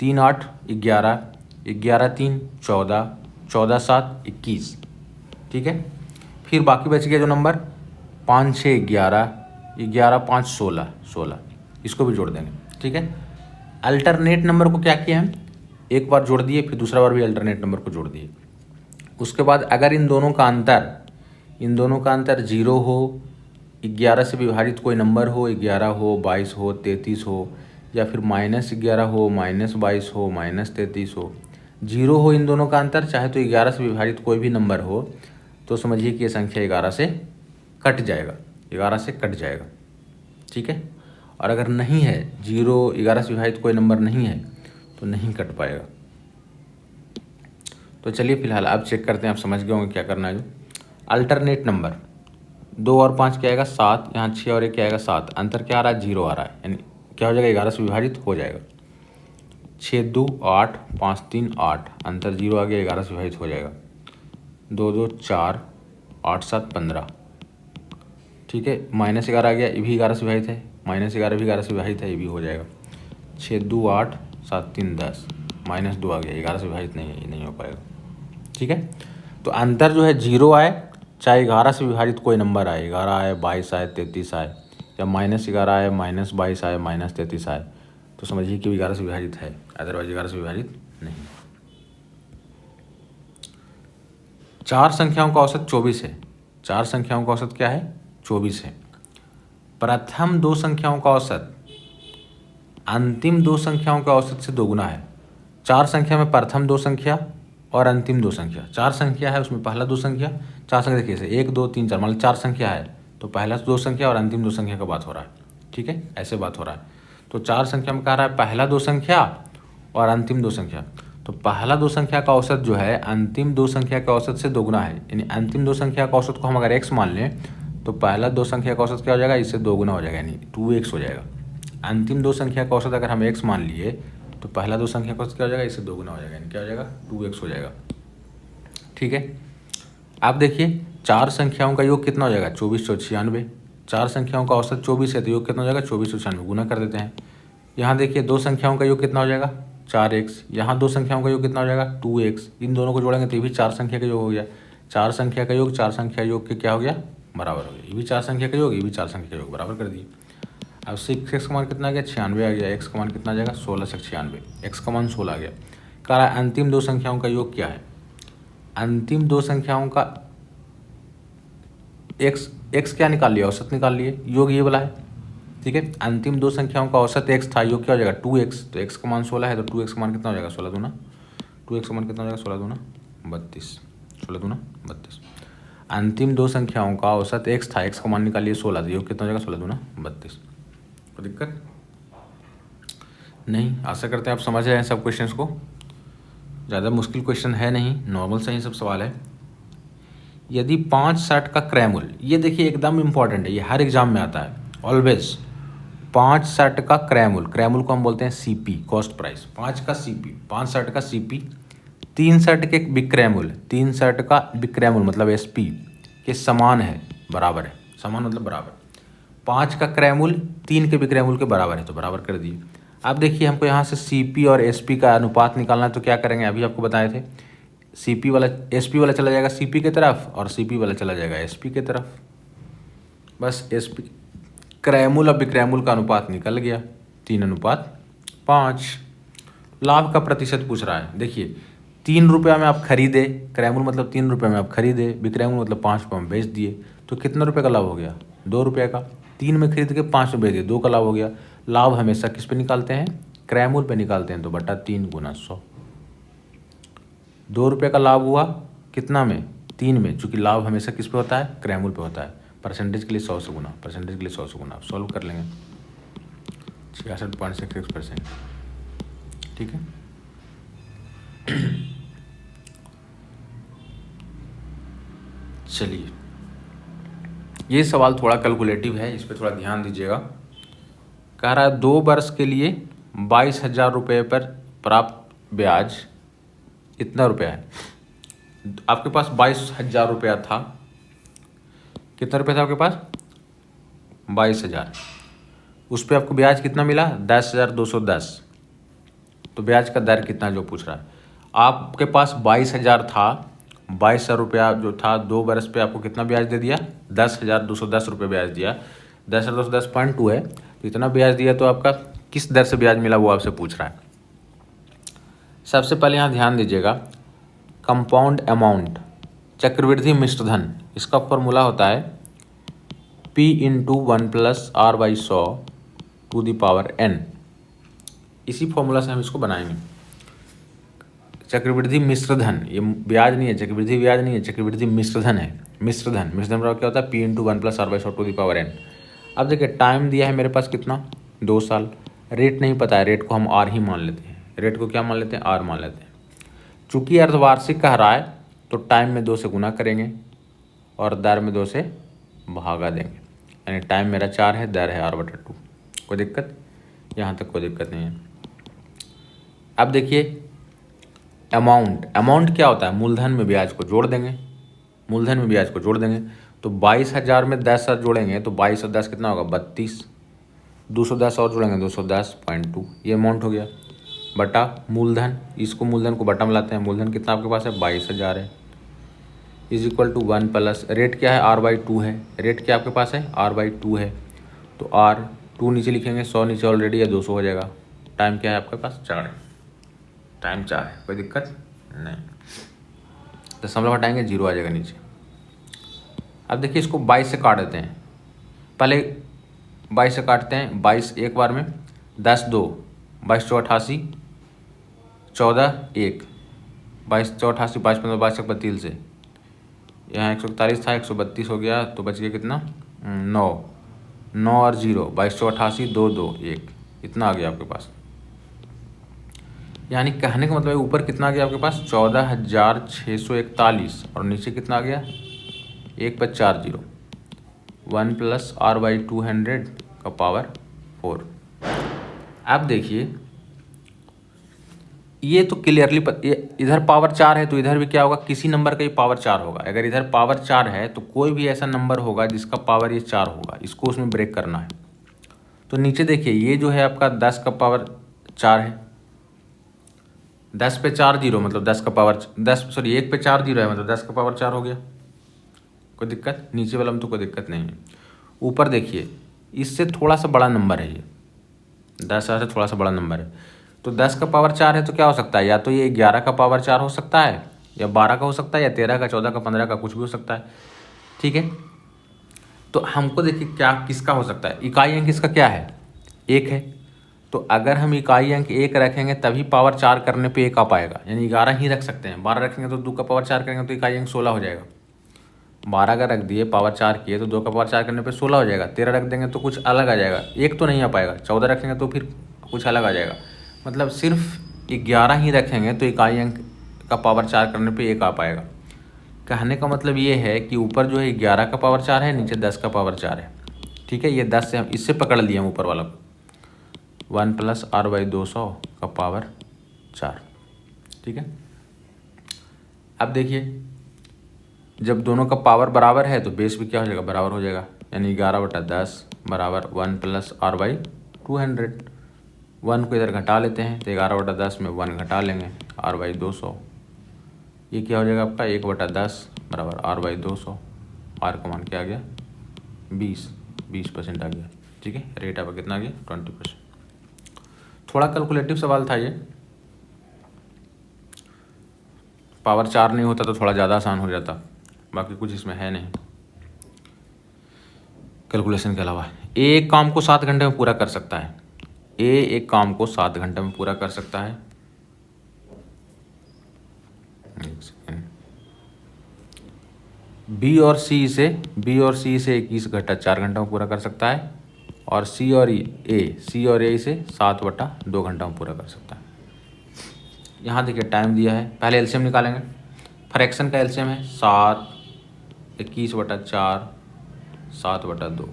3 8 11, 11 3 14, 14 7 21। ठीक है, फिर बाकी बच गया जो नंबर 5 6 11, 11 5 16, इसको भी जोड़ देंगे। ठीक है, अल्टरनेट नंबर को क्या किया हम, एक बार जोड़ दिए, फिर दूसरा बार भी अल्टरनेट नंबर को जोड़ दिए। उसके बाद अगर इन दोनों का अंतर 0 हो, 11 से विभाजित कोई नंबर हो, 11 हो, 22 हो, 33 हो, या फिर -11 हो, -22 हो, -33 हो, 0 हो इन दोनों का अंतर, चाहे तो 11 से विभाजित कोई भी नंबर हो, तो समझिए कि ये संख्या 11 से कट जाएगा, 11 से कट जाएगा। ठीक है, और अगर नहीं है 0, 11 से विभाजित कोई नंबर नहीं है तो नहीं कट पाएगा। तो चलिए फिलहाल अब चेक करते हैं, आप समझ गए होंगे क्या करना है। जो अल्टरनेट नंबर 2 और 5 क्या आएगा 7, यहाँ 6 और 1 क्या आएगा 7, अंतर क्या आ रहा है 0 आ रहा है, यानी क्या हो जाएगा 11 से विभाजित हो जाएगा। 6 2 8, 5 3 8, अंतर 0 आ गया, 11 से विभाजित हो जाएगा। 2 2 4, 8 7 15। ठीक है, -11 आ गया, ये भी 11 से विभाजित है, -11 भी 11 से विभाजित है, ये भी हो जाएगा। 6 2 8, 7 3 10, -2 आ गया, 11 से विभाजित नहीं है, ये नहीं हो पाएगा। ठीक है, तो अंतर जो है 0 आए, चाहे 11 से विभाजित कोई नंबर आए, 11 आए, 22 आए, 33 आए, या -11 आए, -22 आए, -33 आए, तो समझिए कि 11 से विभाजित है, अदरवाइज 11 से विभाजित नहीं। 4 संख्याओं का औसत 24 है। 4 संख्याओं का औसत क्या है, 24 है। प्रथम 2 संख्याओं का औसत अंतिम 2 संख्याओं के औसत से दोगुना है। 4 संख्या में प्रथम 2 संख्या और अंतिम 2 संख्या, 4 संख्या है उसमें पहला 2 संख्या, 4 संख्या देखिए से 1 2 3 4, मतलब 4 संख्या है, तो पहला 2 संख्या और अंतिम 2 संख्या का बात हो रहा है। ठीक है, ऐसे बात हो रहा है। तो 4 संख्या में कह रहा है पहला 2 संख्या और अंतिम 2 संख्या, तो पहला 2 संख्या का औसत जो है अंतिम 2 संख्या के औसत से दोगुना है, यानी अंतिम 2 संख्या का औसत को हम अगर x मान लें तो पहला 2 संख्या का औसत क्या हो जाएगा, इससे दोगुना हो जाएगा, यानी 2x हो जाएगा। अंतिम 2 संख्या का औसत अगर हम x मान लिए तो पहला 2 संख्या का औसत क्या हो जाएगा, इससे दोगुना हो जाएगा, यानी क्या हो जाएगा 2x हो जाएगा। ठीक है, आप देखिए 4 संख्याओं का योग कितना हो जाएगा 2496। 4 संख्याओं का औसत 24 है, तो योग कितना हो जाएगा 2496, गुना कर देते हैं। यहाँ देखिए 2 संख्याओं का योग कितना हो जाएगा 4x, यहाँ 2 संख्याओं का योग कितना हो जाएगा 2x, इन दोनों को जोड़ेंगे तो ये भी 4 संख्या का योग हो गया। 4 संख्या का योग 4 संख्या योग के क्या हो गया, बराबर हो गया। ये भी 4 संख्या का योग, ये भी 4 संख्या का योग, बराबर कर दिए। अब 6x का मान कितना आ गया 96 आ गया, x का मान कितना आ जाएगा 16 से 96, x का मान 16 आ गया। कह रहा है अंतिम 2 संख्याओं का योग क्या है, अंतिम 2 संख्याओं का x क्या निकाल लिया, औसत निकाल लिए, योग ये वाला है। ठीक है, अंतिम 2 संख्याओं का औसत x था, योग क्या हो जाएगा 2x, तो x का मान 16 है, तो 2x का मान कितना हो जाएगा 16 दूना, 2x का मान कितना हो जाएगा 16 दूना 32, 16 दूना 32। अंतिम 2 संख्याओं का औसत x था, x का मान निकालिए 16, तो योग कितना हो जाएगा 16 दूना 32। कोई दिक्कत नहीं, आशा करते हैं आप समझ रहे हैं सब क्वेश्चंस को। ज़्यादा मुश्किल क्वेश्चन है नहीं, नॉर्मल से ही सब सवाल है। यदि 5 शर्ट का क्रय मूल्य, ये देखिए एकदम इम्पॉर्टेंट है, ये हर एग्जाम में आता है ऑलवेज। 5 शर्ट का क्रय मूल्य को हम बोलते हैं सीपी, कॉस्ट प्राइस। 5 का सीपी, 5 शर्ट का सीपी, 3 शर्ट के विक्रय मूल्य, 3 शर्ट का विक्रय मूल्य मतलब एसपी के समान है, बराबर है, समान मतलब बराबर। 5 का क्रय मूल्य 3 के विक्रय मूल्य के बराबर है, तो बराबर कर दिए। अब देखिए हमको यहाँ से सीपी और एसपी का अनुपात निकालना है, तो क्या करेंगे, अभी आपको बताए थे, सीपी वाला एसपी वाला चला जाएगा सीपी की तरफ और सीपी वाला चला जाएगा एसपी की तरफ। बस एसपी क्रय मूल्य और विक्रय मूल्य का अनुपात निकल गया, 3:5। लाभ का प्रतिशत पूछ रहा है। देखिए 3 रुपया में आप खरीदे, क्रय मूल्य मतलब 3 रुपये में आप खरीदे, विक्रय मूल्य मतलब 5 रुपये में बेच दिए, तो कितना रुपये का लाभ हो गया, 2 रुपये का। 3 में खरीद के 5 में बेच दिए, 2 का लाभ हो गया। लाभ हमेशा किस पे निकालते हैं, क्रय मूल्य पे निकालते हैं, तो बटा 3 × 100। 2 रुपये का लाभ हुआ कितना में, 3 में, चूँकि लाभ हमेशा किस पे होता है, क्रय मूल्य पे होता है। परसेंटेज के लिए 100 से गुना, परसेंटेज के लिए 100 से गुना, आप सॉल्व कर लेंगे। 66.66%, ठीक है। चलिए ये सवाल थोड़ा कैलकुलेटिव है, इस पर थोड़ा ध्यान दीजिएगा। कह रहा है 2 वर्ष के लिए 22,000 रुपये पर प्राप्त ब्याज इतना रुपया है। आपके पास 22,000 रुपया था, कितना रुपया था आपके पास, 22,000। उस पर आपको ब्याज कितना मिला, 10,210। तो ब्याज का दर कितना जो पूछ रहा है। आपके पास 22,000 था, 22,000 रुपया जो था 2 वर्ष पे आपको कितना ब्याज दे दिया, 10,210 रुपये ब्याज दिया। 10,210.2 है, तो इतना ब्याज दिया, तो आपका किस दर से ब्याज मिला वो आपसे पूछ रहा है। सबसे पहले यहाँ ध्यान दीजिएगा, कंपाउंड अमाउंट, चक्रवृद्धि मिश्रधन, इसका फॉर्मूला होता है P × 1 + R/100⁴ इसी फॉर्मूला से हम इसको बनाएंगे। चक्रवृद्धि मिश्रधन, ये ब्याज नहीं है, चक्रवृद्धि ब्याज नहीं है, चक्रवृद्धि मिश्रधन है। मिश्रधन बराबर क्या होता है, P × 1 + R/100⁴ अब देखिए टाइम दिया है मेरे पास कितना, 2 साल। रेट नहीं पता है, रेट को हम R ही मान लेते हैं। रेट को क्या मान लेते हैं, R मान लेते हैं। चूँकि अर्धवार्षिक कह रहा है, तो टाइम में 2 से गुना करेंगे और दर में 2 से भागा देंगे, यानी टाइम मेरा 4 है, दर है R/2। कोई दिक्कत, यहाँ तक कोई दिक्कत नहीं है। अब देखिए अमाउंट क्या होता है, मूलधन में ब्याज को जोड़ देंगे, मूलधन में ब्याज को जोड़ देंगे। तो 22,000 में 10,000 जोड़ेंगे, तो 22 और 10 कितना होगा, 32। 210 और जोड़ेंगे, 210.2, ये अमाउंट हो गया। बटा मूलधन, इसको मूलधन को बटा में लाते हैं, मूलधन कितना आपके पास है, 22,000 है, = 1 प्लस रेट क्या है, R/2 है। रेट क्या आपके पास है, R/2 है, तो R2 नीचे लिखेंगे, 100 नीचे ऑलरेडी है, 200 हो जाएगा। टाइम क्या है आपके पास, 4 है, टाइम 4 है, कोई दिक्कत नहीं। दशमलव हटाएंगे, 0 आ जाएगा नीचे। अब देखिए इसको 22 से काट देते हैं, पहले 22 से काटते हैं, 22 एक बार में, 10 2, 22 × 88, 14 1, 22 × 88, 22 15 22 32 से, यहाँ 141 था, 132 हो गया, तो बच गया कितना, 9 और 0, 22 × 88, 2 2 1, इतना आ गया आपके पास। यानी कहने का मतलब ऊपर कितना आ गया आपके पास, 14,641 और नीचे कितना आ गया, 1 पर 4 0, 1 + R/200⁴ अब देखिए ये तो क्लियरली इधर पावर 4 है, तो इधर भी क्या होगा, किसी नंबर का ही पावर 4 होगा। अगर इधर पावर 4 है तो कोई भी ऐसा नंबर होगा जिसका पावर ये 4 होगा, इसको उसमें ब्रेक करना है। तो नीचे देखिए ये जो है आपका 10 का पावर 4 है, 10 पे 4 0 मतलब 10 का पावर 1 पे 4 0 है, मतलब 10 का पावर 4 हो गया। कोई दिक्कत, नीचे वाला में तो कोई दिक्कत नहीं है। ऊपर देखिए इससे थोड़ा सा बड़ा नंबर है, ये 10 से थोड़ा सा बड़ा नंबर है, तो 10 का पावर 4 है, तो क्या हो सकता है, या तो ये 11 का पावर 4 हो सकता है, या 12 का हो सकता है, या 13 का, 14 का, 15 का, कुछ भी हो सकता है। ठीक है, तो हमको देखिए क्या किसका हो सकता है, इकाई अंक इसका क्या है, 1 है। तो अगर हम इकाई अंक 1 रखेंगे तभी पावर 4 करने पे 1 आ पाएगा, यानी 11 ही रख सकते हैं। 12 रखेंगे तो 2 का पावर 4 करेंगे तो इकाई अंक 16 हो जाएगा। 12 का रख दिए, पावर 4 किए, तो 2 का पावर 4 करने पे 16 हो जाएगा। 13 रख देंगे तो कुछ अलग आ जाएगा, 1 तो नहीं आ पाएगा। 14 रखेंगे तो फिर कुछ अलग आ जाएगा। मतलब सिर्फ 11 ही रखेंगे तो इकाई अंक का पावर 4 करने पे 1 आ पाएगा। कहने का मतलब ये है कि ऊपर जो है 11 का पावर 4 है, नीचे 10 का पावर 4 है। ठीक है, ये 10 से हम इससे पकड़ लिए हम ऊपर वाला को, 1 प्लस r/200 का पावर 4। ठीक है, अब देखिए जब दोनों का पावर बराबर है तो बेस भी क्या हो जाएगा, बराबर हो जाएगा, यानी 11/10 बराबर 1 प्लस r/200। 1 को इधर घटा लेते हैं तो 11/10 में 1 घटा लेंगे, r/200, ये क्या हो जाएगा आपका 1/10 बराबर r/200। r का मान क्या आ गया 20% आ गया। ठीक है, रेट आपका कितना आ गया 20%। थोड़ा कैलकुलेटिव सवाल था ये, पावर 4 नहीं होता तो थोड़ा ज़्यादा आसान हो जाता, बाकी कुछ इसमें है नहीं कैलकुलेशन के अलावा। ए एक काम को 7 घंटे में पूरा कर सकता है, ए एक काम को 7 घंटे में पूरा कर सकता है। बी और सी इसे 21 घंटा 4 घंटा में पूरा कर सकता है, और सी और ए इसे 7/2 घंटा में पूरा कर सकता है। यहाँ देखिए टाइम दिया है, पहले एलसीएम निकालेंगे। फ्रैक्शन का एलसीएम है 7, 21/4, 7/2।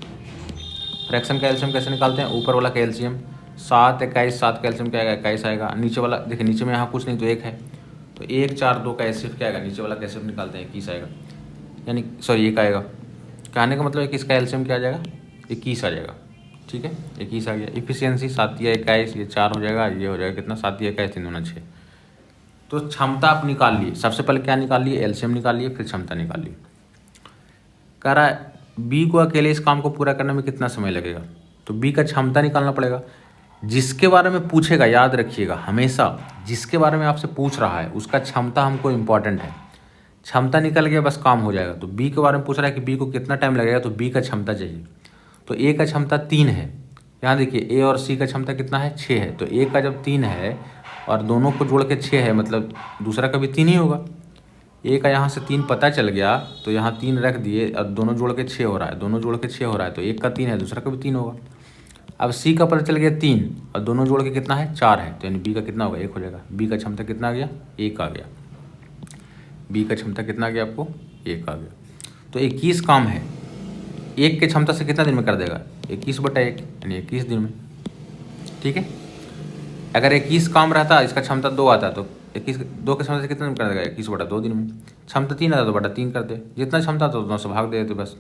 फ्रैक्शन का एलसीएम कैसे निकालते हैं, ऊपर वाला का एलसीएम 7, 21, 7 का एलसीएम क्या आएगा 21 आएगा, नीचे वाला देखिए नीचे में यहाँ कुछ नहीं तो 1 है, तो 1, 4, 2 का एलसीएम क्या आएगा, नीचे वाला का एलसीएम निकालते हैं 21 आएगा, यानी सॉरी 1 आएगा। कहने का मतलब है कि इसका एलसीएम क्या आ जाएगा 21 आ जाएगा। ठीक है, 21 आ गया। इफिशियंसी 7 या 21, ये 4 हो जाएगा, ये हो जाएगा कितना 7 या 21, 3 दूना 6। तो क्षमता आप निकाल लिए, सबसे पहले क्या निकाल लिए, एलसीएम निकाल लिए, फिर क्षमता निकाल लिए। कह रहा है बी को अकेले इस काम को पूरा करने में कितना समय लगेगा, तो बी का क्षमता निकालना पड़ेगा। जिसके बारे में पूछेगा याद रखिएगा, हमेशा जिसके बारे में आपसे पूछ रहा है उसका क्षमता हमको इम्पॉर्टेंट है। क्षमता निकल गया बस काम हो जाएगा। तो बी के बारे में पूछ रहा है कि बी को कितना टाइम लगेगा, तो बी का क्षमता चाहिए। तो ए का क्षमता 3 है, यहाँ देखिए ए और सी का क्षमता कितना है 6 है, तो ए का जब 3 है और दोनों को जोड़ के 6 है, मतलब दूसरा का भी 3 ही होगा। ए का यहाँ से 3 पता चल गया तो यहाँ 3 रख दिए और दोनों जोड़ के 6 हो रहा है, दोनों जोड़ के 6 हो रहा है, तो एक का 3 है, दूसरा का भी 3 होगा। अब सी का पता चल गया 3 और दोनों जोड़ के कितना है 4 है, तो यानी बी का कितना होगा 1 हो जाएगा। बी का क्षमता कितना आ गया 1 आ गया। बी का क्षमता कितना आ गया आपको 1 आ गया। तो 21 काम है, 1 के क्षमता से कितना दिन में कर देगा 21/1, यानी 21 दिन में। ठीक है, अगर 21 काम रहता इसका क्षमता 2 आता तो 2 के क्षमता से कितना दिन कर देगा 21/2 दिन में। क्षमता 3 आता तो 3 कर दे, जितना क्षमता आता उतना से भाग दे देते, बस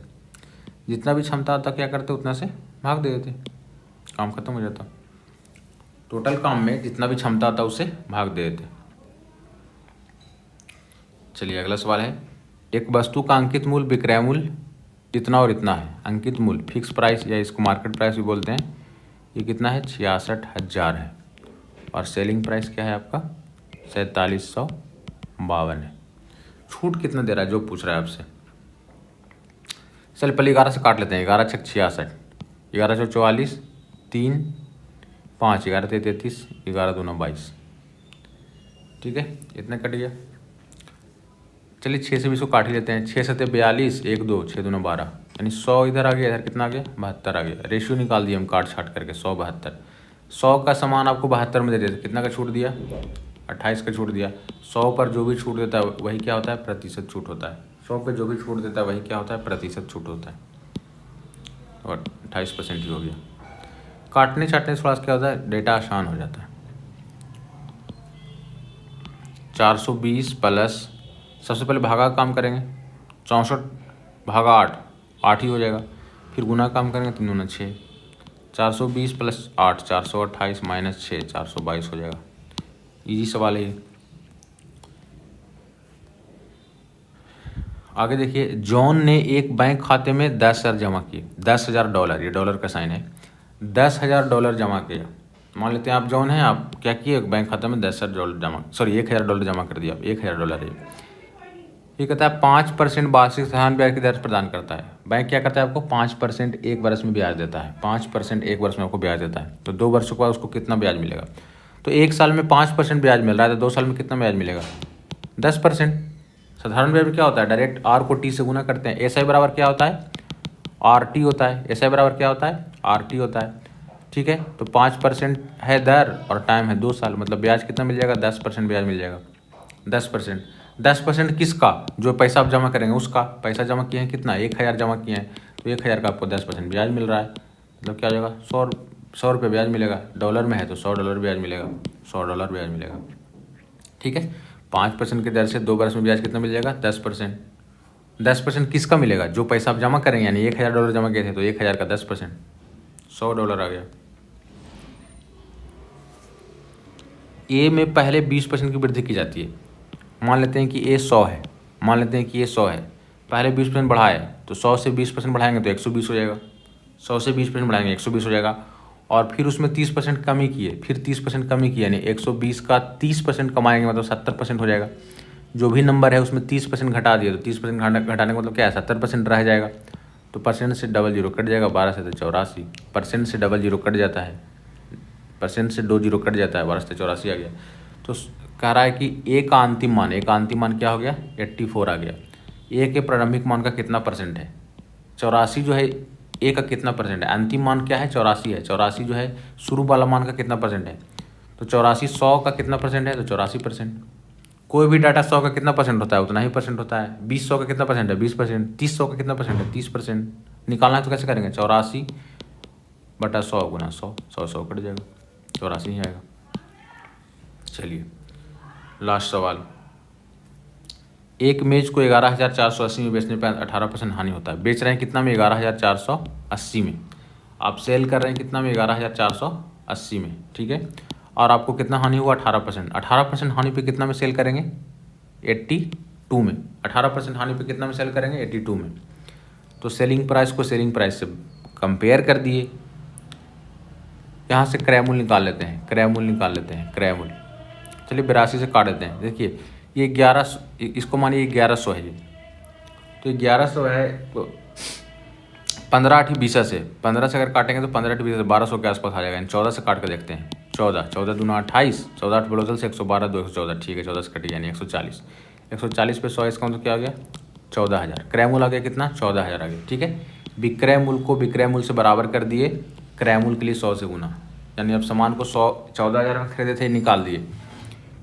जितना भी क्षमता आता क्या करते उतना से भाग दे देते, काम खत्म हो जाता। टोटल काम में जितना भी क्षमता आता उससे भाग दे देते। चलिए अगला सवाल है, एक वस्तु का अंकित मूल्य विक्रय मूल्य इतना और इतना है। अंकित मूल्य फिक्स प्राइस या इसको मार्केट प्राइस भी बोलते हैं, ये कितना है 66,000 है, और सेलिंग प्राइस क्या है आपका 4752 है। छूट कितना दे रहा है जो पूछ रहा है आपसे। चलिए पहले 11 से काट लेते हैं, 11 छक 66, 11 चौ 44, 3 5, 11 3 33, 11 दूना 22। ठीक है, इतना कट गया। चलिए 6 से भी इसको काट ही लेते हैं, 6 7 42, 1 2, 6 दूना 12, यानी 100 इधर आ गया, इधर कितना आ गया 72 आ गया। रेशियो निकाल दिया हम काट छाट करके 100 72। 100 का सामान आपको 72 में दे देते, कितना का छूट दिया 28 का छूट दिया। 100 पर जो भी छूट देता है वही क्या होता है प्रतिशत छूट होता है। 100 पे जो भी छूट देता है वही क्या होता है प्रतिशत छूट होता है, और 28% ही हो गया। काटने छाटने से थोड़ा क्या होता है डेटा आसान हो जाता है। 420 प्लस, सबसे पहले भागा का काम करेंगे, 64/8, 8 ही हो जाएगा। फिर गुना काम करेंगे 3 दूना 6, 420 प्लस 8, 428 माइनस 6, 422 हो जाएगा। इजी सवाल है ये। आगे देखिए, जॉन ने एक बैंक खाते में 10,000 जमा किए, $10,000, ये डॉलर का साइन है, $10,000 जमा किया। मान लेते हैं आप जॉन हैं, आप क्या किए बैंक खाते में $10,000 जमा, सॉरी $1,000 जमा कर दिया, आप $1,000 है। ये कहता है 5% वार्षिक साधारण ब्याज की दर प्रदान करता है। बैंक क्या करता है आपको 5% एक वर्ष में ब्याज देता है, 5% एक वर्ष में आपको ब्याज देता है। तो 2 वर्षों के बाद उसको कितना ब्याज मिलेगा, तो 1 साल में 5% ब्याज मिल रहा है, तो 2 साल में कितना ब्याज मिलेगा 10%। साधारण ब्याज में क्या होता है डायरेक्ट आर को टी से गुना करते हैं, एस आई बराबर क्या होता है RT होता है, एस आई बराबर क्या होता है RT होता है। ठीक है, तो 5% है दर और टाइम है 2 साल, मतलब ब्याज कितना मिल जाएगा 10% ब्याज मिल जाएगा। 10% किसका, जो पैसा आप जमा करेंगे उसका। पैसा जमा किए हैं कितना 1,000 जमा किए हैं, तो 1000 का आपको 10% ब्याज मिल रहा है, मतलब क्या हो जाएगा, 100 रुपये ब्याज मिलेगा। डॉलर में है तो $100 ब्याज मिलेगा, $100 ब्याज मिलेगा। ठीक है, 5% की दर से 2 वर्ष में ब्याज कितना मिल जाएगा, 10%। 10% किसका मिलेगा, जो पैसा आप जमा करेंगे, यानी $1000 जमा किए थे तो 1000 का 10%, $100 आ गया। ए में पहले 20% की वृद्धि की जाती है। मान लेते हैं कि ए 100 है, मान लेते हैं कि ये 100 है, पहले 20% बढ़ा है तो 100 से 20% बढ़ाएंगे तो 120 हो जाएगा, 100 से 20% बढ़ाएंगे 120 हो जाएगा। और फिर उसमें 30% कमी की है, फिर 30% कमी की, यानी 120 का 30% कमाएंगे मतलब 70% हो जाएगा। जो भी नंबर है उसमें 30% घटा दिया तो 30% घटाने का मतलब क्या है, 70% रह जाएगा। तो परसेंट से डबल जीरो कट जाएगा, 12 से तो 84, परसेंट से डबल जीरो कट जाता है, परसेंट से 2 जीरो कट जाता है, 12 से 84 आ गया। तो कह रहा है कि ए का अंतिम मान क्या हो गया, 84 आ गया। ए के प्रारंभिक मान का कितना परसेंट है, 84 जो है ए का कितना परसेंट है, अंतिम मान क्या है 84 है, 84 जो है शुरू वाला मान का कितना परसेंट है, तो 84 100 का कितना परसेंट है, तो 84%। कोई भी डाटा 100 का कितना परसेंट होता है, उतना ही परसेंट होता है। 20 100 का कितना परसेंट है, 20%। 30 100 का कितना परसेंट है, 30%। निकालना है तो कैसे करेंगे, 84 बटा 100 गुना 100, 100 कट जाएगा, 84 ही आएगा। चलिए लास्ट सवाल, एक मेज को 11,480 में बेचने पर 18% हानि होता है। बेच रहे हैं कितना में, 11,480 में। आप सेल कर रहे हैं कितना में, 11,480 में। ठीक है, और आपको कितना हानि हुआ, 18%। 18% हानि पे कितना में सेल करेंगे, 82 में। 18% हानि पे कितना में सेल करेंगे, 82 में। तो सेलिंग प्राइस को सेलिंग प्राइस से कंपेयर कर दिए। यहाँ से क्रय मूल्य निकाल लेते हैं, क्रय मूल्य निकाल लेते हैं, क्रय मूल्य। चलिए 82 से काट देते हैं। देखिए ये 1100, इसको मानिए 1100 है ये, तो 1100 है तो 15 8 20 से, 15 से अगर काटेंगे तो 15 8 20 से 1200 के आसपास आ जाएगा। 14 से काट कर देखते हैं, 14 दूना 28, 14 8 बड़ोदल से 112 2 114, ठीक है 14 से कटिए यानी 140। 140 पे 100 इसका मतलब क्या आ गया, 14,000। क्रय मूल्य आ गया कितना, 14,000 आ गया। ठीक है, विक्रय मूल्य को विक्रय मूल्य से बराबर कर दिए, क्रय मूल्य के लिए 100 से गुना, यानी अब सामान को 14,000 में खरीदे थे, निकाल दिए।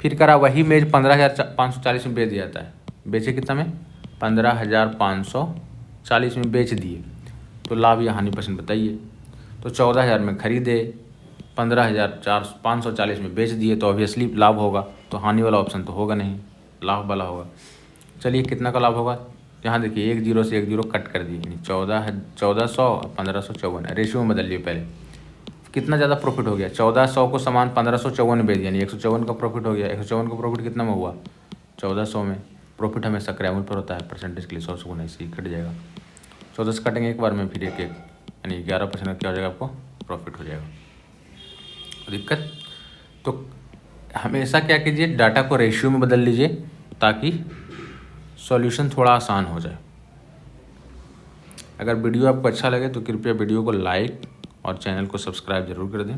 फिर करा वही मेज 15,540 में बेच दिया जाता है। बेचे कितना में, 15,540 में बेच दिए, तो लाभ या हानि परसेंट बताइए। तो 14,000 में खरीदे, 15,540 में बेच दिए, तो ऑब्वियसली लाभ होगा। तो हानि वाला ऑप्शन तो होगा नहीं, लाभ वाला होगा। चलिए कितना का लाभ होगा, यहाँ देखिए 1 0 से 1 0 कट कर दिए, 1400 1554 रेशियो में बदल लिए। पहले कितना ज़्यादा प्रॉफिट हो गया, 1400 को सामान 1554 में बेच दिया, यानी 154 का प्रॉफिट हो गया। 154 का प्रॉफिट कितना में हुआ, 1400 में। प्रॉफिट हमेशा क्रय मूल्य पर होता है, परसेंटेज के लिए 100 से गुना इसी कट जाएगा। 14 से कटेंगे एक बार में, फिर एक यानी 11% क्या हो जाएगा, आपको प्रॉफिट हो जाएगा। दिक्कत तो हमेशा क्या कीजिए, डाटा को रेशियो में बदल लीजिए ताकि सॉल्यूशन थोड़ा आसान हो जाए। अगर वीडियो आपको अच्छा लगे तो कृपया वीडियो को लाइक और चैनल को सब्सक्राइब जरूर कर दें।